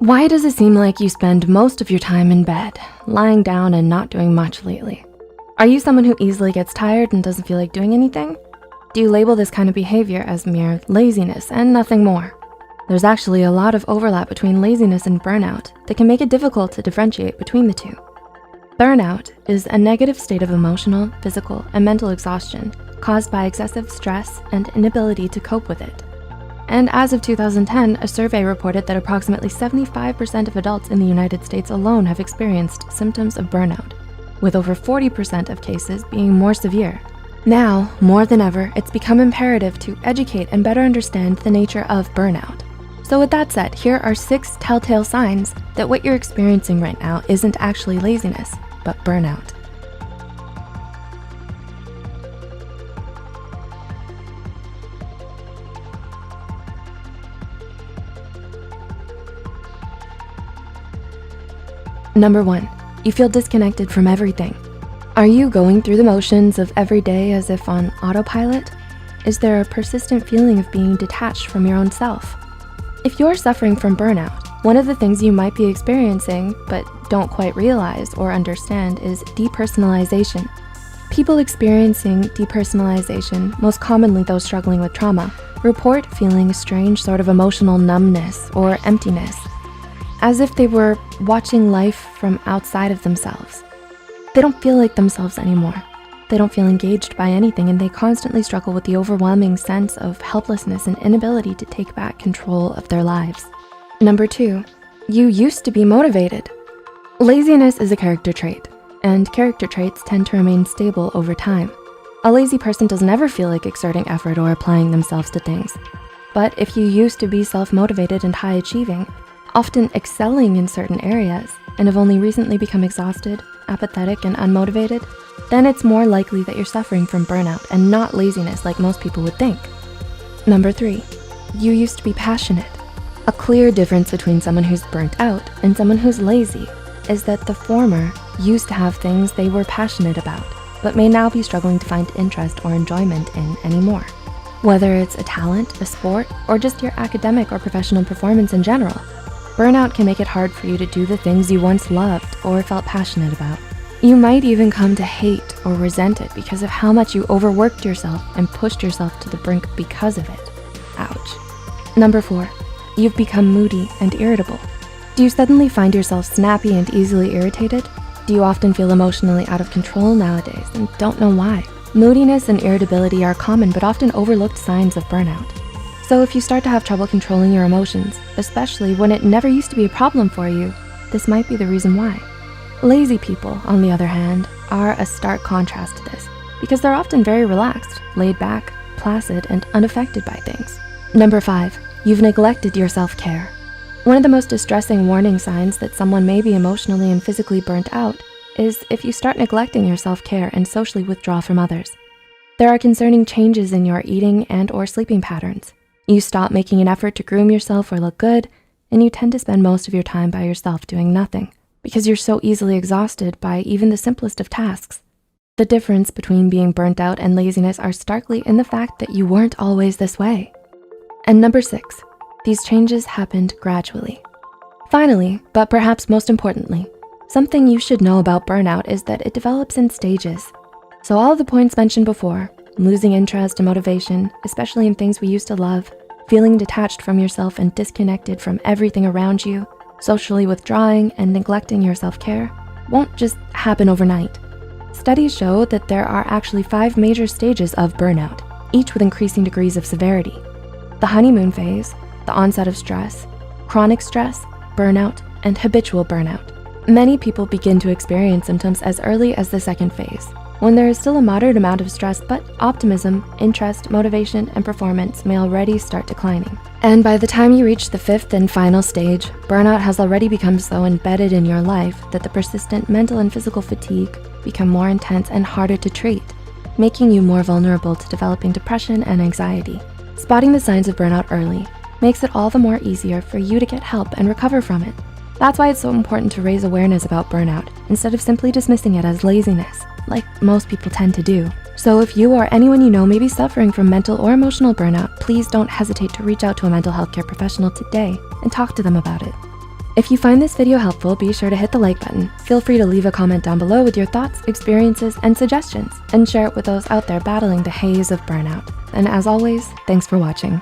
Why does it seem like you spend most of your time in bed, lying down and not doing much lately? Are you someone who easily gets tired and doesn't feel like doing anything? Do you label this kind of behavior as mere laziness and nothing more? There's actually a lot of overlap between laziness and burnout that can make it difficult to differentiate between the two. Burnout is a negative state of emotional, physical, and mental exhaustion caused by excessive stress and inability to cope with it. And as of 2010, a survey reported that approximately 75% of adults in the United States alone have experienced symptoms of burnout, with over 40% of cases being more severe. Now, more than ever, it's become imperative to educate and better understand the nature of burnout. So with that said, here are 6 telltale signs that what you're experiencing right now isn't actually laziness, but burnout. Number 1, you feel disconnected from everything. Are you going through the motions of every day as if on autopilot? Is there a persistent feeling of being detached from your own self? If you're suffering from burnout, one of the things you might be experiencing but don't quite realize or understand is depersonalization. People experiencing depersonalization, most commonly those struggling with trauma, report feeling a strange sort of emotional numbness or emptiness, as if they were watching life from outside of themselves. They don't feel like themselves anymore. They don't feel engaged by anything, and they constantly struggle with the overwhelming sense of helplessness and inability to take back control of their lives. Number 2, you used to be motivated. Laziness is a character trait, and character traits tend to remain stable over time. A lazy person doesn't ever feel like exerting effort or applying themselves to things. But if you used to be self-motivated and high-achieving, often excelling in certain areas, and have only recently become exhausted, apathetic, and unmotivated, then it's more likely that you're suffering from burnout and not laziness like most people would think. Number 3, you used to be passionate. A clear difference between someone who's burnt out and someone who's lazy is that the former used to have things they were passionate about, but may now be struggling to find interest or enjoyment in anymore. Whether it's a talent, a sport, or just your academic or professional performance in general, burnout can make it hard for you to do the things you once loved or felt passionate about. You might even come to hate or resent it because of how much you overworked yourself and pushed yourself to the brink because of it. Ouch. Number 4, you've become moody and irritable. Do you suddenly find yourself snappy and easily irritated? Do you often feel emotionally out of control nowadays and don't know why? Moodiness and irritability are common but often overlooked signs of burnout. So if you start to have trouble controlling your emotions, especially when it never used to be a problem for you, this might be the reason why. Lazy people, on the other hand, are a stark contrast to this because they're often very relaxed, laid back, placid, and unaffected by things. Number 5, you've neglected your self-care. One of the most distressing warning signs that someone may be emotionally and physically burnt out is if you start neglecting your self-care and socially withdraw from others. There are concerning changes in your eating and or sleeping patterns. You stop making an effort to groom yourself or look good, and you tend to spend most of your time by yourself doing nothing because you're so easily exhausted by even the simplest of tasks. The difference between being burnt out and laziness are starkly in the fact that you weren't always this way. And number 6, these changes happened gradually. Finally, but perhaps most importantly, something you should know about burnout is that it develops in stages. So all of the points mentioned before, losing interest and motivation, especially in things we used to love, feeling detached from yourself and disconnected from everything around you, socially withdrawing and neglecting your self-care, won't just happen overnight. Studies show that there are actually 5 major stages of burnout, each with increasing degrees of severity. The honeymoon phase, the onset of stress, chronic stress, burnout, and habitual burnout. Many people begin to experience symptoms as early as the 2nd phase, when there is still a moderate amount of stress, but optimism, interest, motivation, and performance may already start declining. And by the time you reach the 5th and final stage, burnout has already become so embedded in your life that the persistent mental and physical fatigue become more intense and harder to treat, making you more vulnerable to developing depression and anxiety. Spotting the signs of burnout early makes it all the more easier for you to get help and recover from it. That's why it's so important to raise awareness about burnout instead of simply dismissing it as laziness, like most people tend to do. So if you or anyone you know may be suffering from mental or emotional burnout, please don't hesitate to reach out to a mental health care professional today and talk to them about it. If you find this video helpful, be sure to hit the like button. Feel free to leave a comment down below with your thoughts, experiences, and suggestions, and share it with those out there battling the haze of burnout. And as always, thanks for watching.